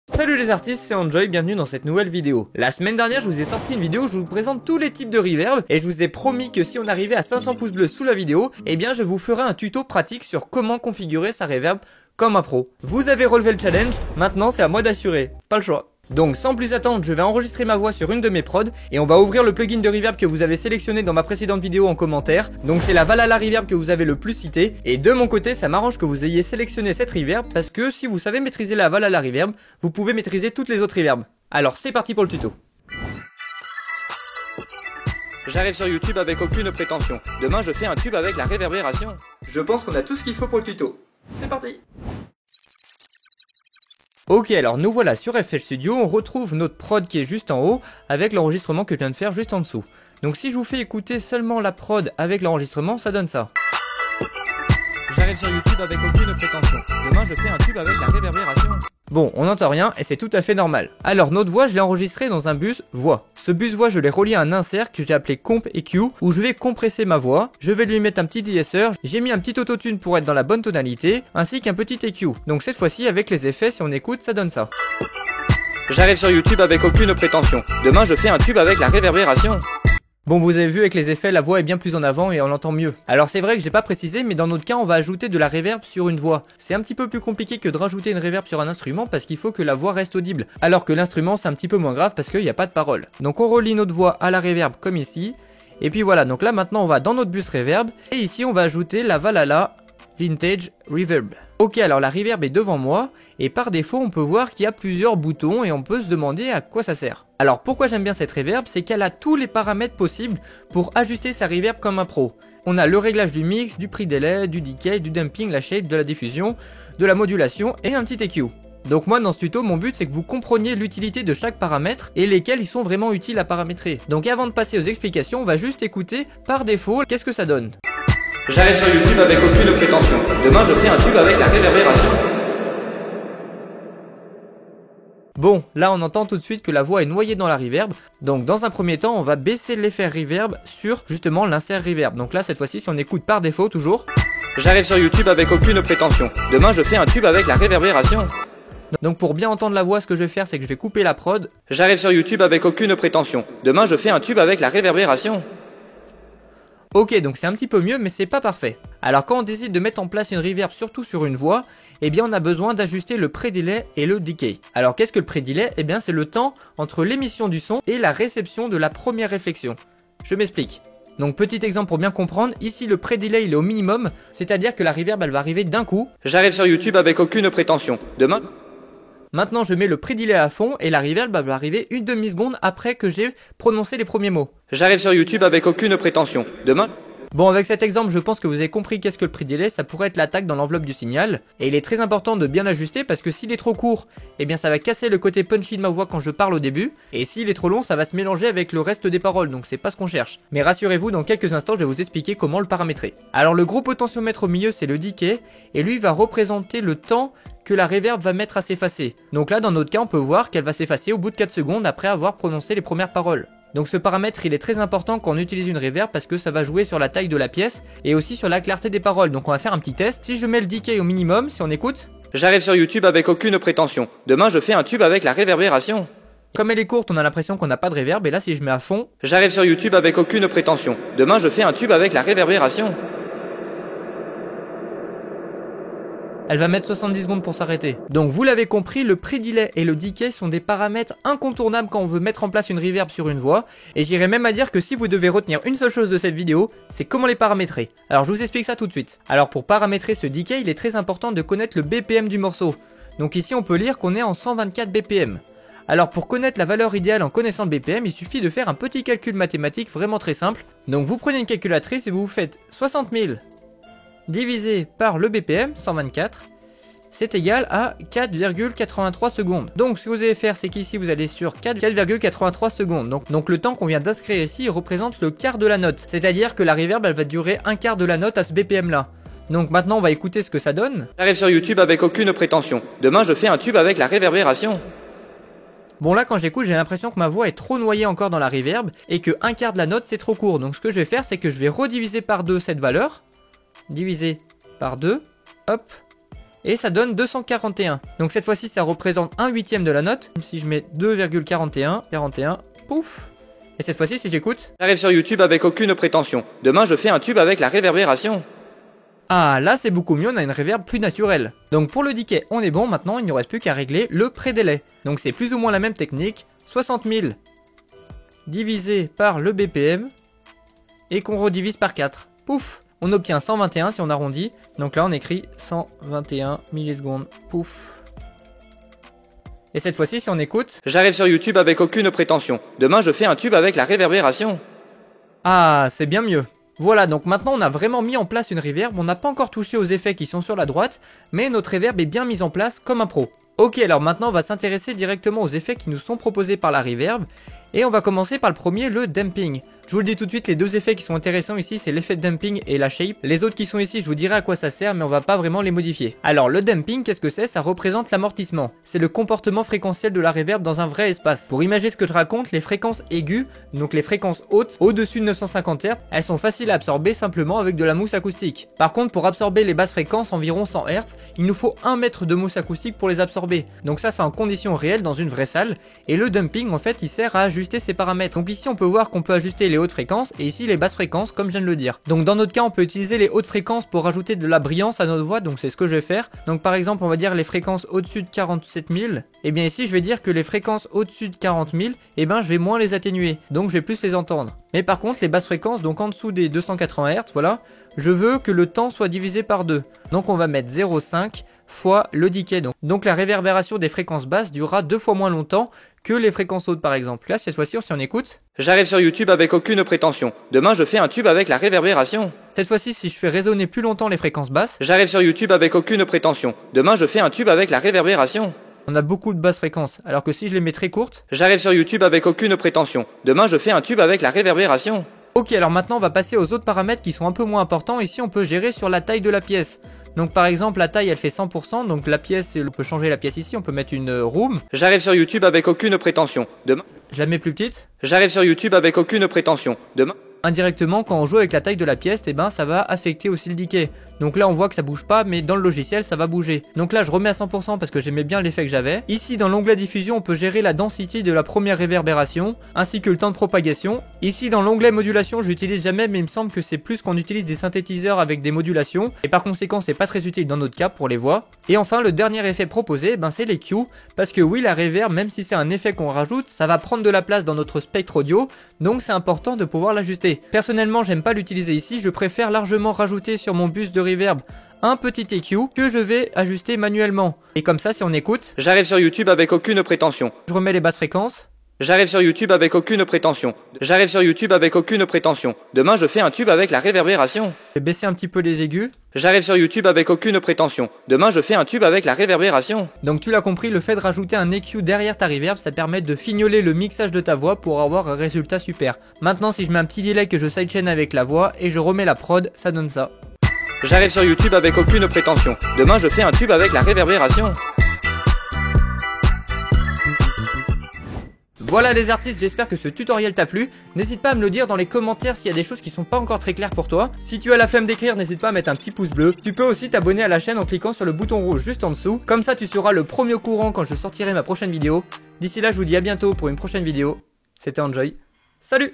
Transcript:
Salut les artistes, c'est Enjoy, bienvenue dans cette nouvelle vidéo. La semaine dernière, je vous ai sorti une vidéo où je vous présente tous les types de reverb et je vous ai promis que si on arrivait à 500 pouces bleus sous la vidéo, eh bien je vous ferai un tuto pratique sur comment configurer sa reverb comme un pro. Vous avez relevé le challenge, maintenant c'est à moi d'assurer, pas le choix. Donc sans plus attendre, je vais enregistrer ma voix sur une de mes prods et on va ouvrir le plugin de reverb que vous avez sélectionné dans ma précédente vidéo en commentaire. Donc c'est la Valhalla Reverb que vous avez le plus cité et de mon côté ça m'arrange que vous ayez sélectionné cette reverb parce que si vous savez maîtriser la Valhalla Reverb, vous pouvez maîtriser toutes les autres reverbs. Alors c'est parti pour le tuto. J'arrive sur YouTube avec aucune prétention. Demain je fais un tube avec la réverbération. Je pense qu'on a tout ce qu'il faut pour le tuto. C'est parti. Ok, alors nous voilà sur FL Studio, on retrouve notre prod qui est juste en haut avec l'enregistrement que je viens de faire juste en dessous. Donc si je vous fais écouter seulement la prod avec l'enregistrement, ça donne ça. J'arrive sur YouTube avec aucune prétention. Demain je fais un tube avec la réverbération. Bon, on n'entend rien et c'est tout à fait normal. Alors notre voix, je l'ai enregistrée dans un bus voix. Ce bus voix, je l'ai relié à un insert que j'ai appelé Comp EQ où je vais compresser ma voix. Je vais lui mettre un petit DSR, j'ai mis un petit autotune pour être dans la bonne tonalité, ainsi qu'un petit EQ. Donc cette fois-ci avec les effets, si on écoute, ça donne ça. J'arrive sur YouTube avec aucune prétention. Demain je fais un tube avec la réverbération. Bon, vous avez vu avec les effets, la voix est bien plus en avant et on l'entend mieux. Alors c'est vrai que j'ai pas précisé, mais dans notre cas, on va ajouter de la reverb sur une voix. C'est un petit peu plus compliqué que de rajouter une reverb sur un instrument parce qu'il faut que la voix reste audible. Alors que l'instrument, c'est un petit peu moins grave parce qu'il n'y a pas de parole. Donc on relie notre voix à la reverb comme ici. Et puis voilà, donc là maintenant on va dans notre bus reverb. Et ici on va ajouter la Valhalla Vintage Reverb. Ok, alors la reverb est devant moi et par défaut on peut voir qu'il y a plusieurs boutons et on peut se demander à quoi ça sert. Alors pourquoi j'aime bien cette reverb, c'est qu'elle a tous les paramètres possibles pour ajuster sa reverb comme un pro. On a le réglage du mix, du pre-delay, du decay, du damping, la shape, de la diffusion, de la modulation et un petit EQ. Donc moi dans ce tuto, mon but c'est que vous compreniez l'utilité de chaque paramètre et lesquels ils sont vraiment utiles à paramétrer. Donc avant de passer aux explications, on va juste écouter par défaut qu'est-ce que ça donne. J'arrive sur YouTube avec aucune prétention. Demain je fais un tube avec la réverbération. Bon, là on entend tout de suite que la voix est noyée dans la reverb. Donc dans un premier temps, on va baisser l'effet reverb sur justement l'insert reverb. Donc là cette fois-ci, si on écoute par défaut toujours. J'arrive sur YouTube avec aucune prétention. Demain je fais un tube avec la réverbération. Donc pour bien entendre la voix, ce que je vais faire, c'est que je vais couper la prod. J'arrive sur YouTube avec aucune prétention. Demain je fais un tube avec la réverbération. Ok, donc c'est un petit peu mieux, mais c'est pas parfait. Alors quand on décide de mettre en place une reverb, surtout sur une voix, eh bien on a besoin d'ajuster le pré-delay et le decay. Alors qu'est-ce que le pré-delay? Eh bien c'est le temps entre l'émission du son et la réception de la première réflexion. Je m'explique. Donc petit exemple pour bien comprendre, ici le pré-delay il est au minimum, c'est-à-dire que la reverb elle va arriver d'un coup. J'arrive sur YouTube avec aucune prétention. Demain. Maintenant je mets le pré-delay à fond et la reverb va arriver une demi-seconde après que j'ai prononcé les premiers mots. J'arrive sur YouTube avec aucune prétention. Demain. Bon, avec cet exemple, je pense que vous avez compris qu'est-ce que le pre-delay, ça pourrait être l'attaque dans l'enveloppe du signal. Et il est très important de bien l'ajuster parce que s'il est trop court, eh bien ça va casser le côté punchy de ma voix quand je parle au début. Et s'il est trop long, ça va se mélanger avec le reste des paroles, donc c'est pas ce qu'on cherche. Mais rassurez-vous, dans quelques instants, je vais vous expliquer comment le paramétrer. Alors le gros potentiomètre au milieu, c'est le decay, et lui va représenter le temps que la reverb va mettre à s'effacer. Donc là, dans notre cas, on peut voir qu'elle va s'effacer au bout de 4 secondes après avoir prononcé les premières paroles. Donc ce paramètre il est très important quand on utilise une reverb parce que ça va jouer sur la taille de la pièce et aussi sur la clarté des paroles. Donc on va faire un petit test. Si je mets le decay au minimum, si on écoute. J'arrive sur YouTube avec aucune prétention. Demain je fais un tube avec la réverbération. Comme elle est courte, on a l'impression qu'on n'a pas de reverb et là si je mets à fond. J'arrive sur YouTube avec aucune prétention. Demain je fais un tube avec la réverbération. Elle va mettre 70 secondes pour s'arrêter. Donc vous l'avez compris, le pre-delay et le decay sont des paramètres incontournables quand on veut mettre en place une reverb sur une voix. Et j'irais même à dire que si vous devez retenir une seule chose de cette vidéo, c'est comment les paramétrer. Alors je vous explique ça tout de suite. Alors pour paramétrer ce decay, il est très important de connaître le BPM du morceau. Donc ici on peut lire qu'on est en 124 BPM. Alors pour connaître la valeur idéale en connaissant le BPM, il suffit de faire un petit calcul mathématique vraiment très simple. Donc vous prenez une calculatrice et vous faites 60 000 divisé par le BPM, 124, c'est égal à 4,83 secondes. Donc ce que vous allez faire, c'est qu'ici vous allez sur 4,83 secondes. Donc le temps qu'on vient d'inscrire ici représente le quart de la note. C'est-à-dire que la reverb elle va durer un quart de la note à ce BPM là. Donc maintenant on va écouter ce que ça donne. J'arrive sur YouTube avec aucune prétention. Demain je fais un tube avec la réverbération. Bon là quand j'écoute j'ai l'impression que ma voix est trop noyée encore dans la reverb et que un quart de la note c'est trop court. Donc ce que je vais faire c'est que je vais rediviser par 2 cette valeur. Divisé par 2, hop, et ça donne 241. Donc cette fois-ci ça représente 1/8 de la note. Si je mets 2,41, 41, pouf. Et cette fois-ci si j'écoute, j'arrive sur YouTube avec aucune prétention. Demain je fais un tube avec la réverbération. Ah là c'est beaucoup mieux, on a une reverb plus naturelle. Donc pour le decay on est bon, maintenant il ne reste plus qu'à régler le pré-délai. Donc c'est plus ou moins la même technique, 60 000 divisé par le BPM et qu'on redivise par 4. Pouf, on obtient 121 si on arrondit. Donc là on écrit 121 millisecondes, pouf. Et cette fois-ci si on écoute, j'arrive sur YouTube avec aucune prétention. Demain je fais un tube avec la réverbération. Ah c'est bien mieux. Voilà, donc maintenant on a vraiment mis en place une reverb, on n'a pas encore touché aux effets qui sont sur la droite, mais notre reverb est bien mise en place comme un pro. Ok, alors maintenant on va s'intéresser directement aux effets qui nous sont proposés par la reverb, et on va commencer par le premier, le damping. Je vous le dis tout de suite, les deux effets qui sont intéressants ici, c'est l'effet de damping et la shape. Les autres qui sont ici, je vous dirai à quoi ça sert, mais on va pas vraiment les modifier. Alors le damping, qu'est-ce que c'est? Ça représente l'amortissement. C'est le comportement fréquentiel de la reverb dans un vrai espace. Pour imaginer ce que je raconte, les fréquences aiguës, donc les fréquences hautes, au-dessus de 950 Hz, elles sont faciles à absorber simplement avec de la mousse acoustique. Par contre, pour absorber les basses fréquences, environ 100 Hz, il nous faut 1 mètre de mousse acoustique pour les absorber. Donc ça, c'est en conditions réelles dans une vraie salle. Et le damping, en fait, il sert à ajuster ces paramètres. Donc ici, on peut voir qu'on peut ajuster les hautes fréquences et ici les basses fréquences, comme je viens de le dire. Donc dans notre cas, on peut utiliser les hautes fréquences pour rajouter de la brillance à notre voix. Donc c'est ce que je vais faire. Donc par exemple, on va dire les fréquences au-dessus de 47 000. Et bien ici, je vais dire que les fréquences au-dessus de 40 000, et ben je vais moins les atténuer. Donc je vais plus les entendre. Mais par contre, les basses fréquences, donc en dessous des 280 Hz, voilà, je veux que le temps soit divisé par 2. Donc on va mettre 0,5 fois le decay. Donc la réverbération des fréquences basses durera 2 fois moins longtemps que les fréquences hautes par exemple. Là cette fois-ci si on écoute, j'arrive sur YouTube avec aucune prétention. Demain je fais un tube avec la réverbération. Cette fois-ci si je fais résonner plus longtemps les fréquences basses, j'arrive sur YouTube avec aucune prétention. Demain je fais un tube avec la réverbération. On a beaucoup de basses fréquences, alors que si je les mets très courtes, j'arrive sur YouTube avec aucune prétention. Demain je fais un tube avec la réverbération. Ok, alors maintenant on va passer aux autres paramètres qui sont un peu moins importants. Ici on peut gérer sur la taille de la pièce. Donc par exemple la taille elle fait 100%, donc la pièce, on peut changer la pièce ici, on peut mettre une room. J'arrive sur YouTube avec aucune prétention. Demain, je la mets plus petite. J'arrive sur YouTube avec aucune prétention. Demain, indirectement quand on joue avec la taille de la pièce, et ben ça va affecter aussi le decay. Donc là on voit que ça bouge pas, mais dans le logiciel ça va bouger. Donc là je remets à 100% parce que j'aimais bien l'effet que j'avais. Ici dans l'onglet diffusion on peut gérer la density de la première réverbération, ainsi que le temps de propagation. Ici dans l'onglet modulation j'utilise jamais, mais il me semble que c'est plus qu'on utilise des synthétiseurs avec des modulations, et par conséquent c'est pas très utile dans notre cas pour les voix. Et enfin le dernier effet proposé, ben c'est les Q, parce que oui la reverb, même si c'est un effet qu'on rajoute, ça va prendre de la place dans notre spectre audio, donc c'est important de pouvoir l'ajuster. Personnellement j'aime pas l'utiliser ici, je préfère largement rajouter sur mon bus de reverb un petit EQ que je vais ajuster manuellement. Et comme ça si on écoute, j'arrive sur YouTube avec aucune prétention. Je remets les basses fréquences. J'arrive sur YouTube avec aucune prétention. J'arrive sur YouTube avec aucune prétention. Demain je fais un tube avec la réverbération. Je vais baisser un petit peu les aigus. J'arrive sur YouTube avec aucune prétention. Demain je fais un tube avec la réverbération. Donc tu l'as compris, le fait de rajouter un EQ derrière ta reverb, ça permet de fignoler le mixage de ta voix pour avoir un résultat super. Maintenant si je mets un petit delay que je sidechain avec la voix et je remets la prod, ça donne ça. J'arrive sur YouTube avec aucune prétention. Demain je fais un tube avec la réverbération. Voilà les artistes, j'espère que ce tutoriel t'a plu. N'hésite pas à me le dire dans les commentaires s'il y a des choses qui sont pas encore très claires pour toi. Si tu as la flemme d'écrire, n'hésite pas à mettre un petit pouce bleu. Tu peux aussi t'abonner à la chaîne en cliquant sur le bouton rouge juste en dessous. Comme ça tu seras le premier au courant quand je sortirai ma prochaine vidéo. D'ici là je vous dis à bientôt pour une prochaine vidéo. C'était Enjoy. Salut!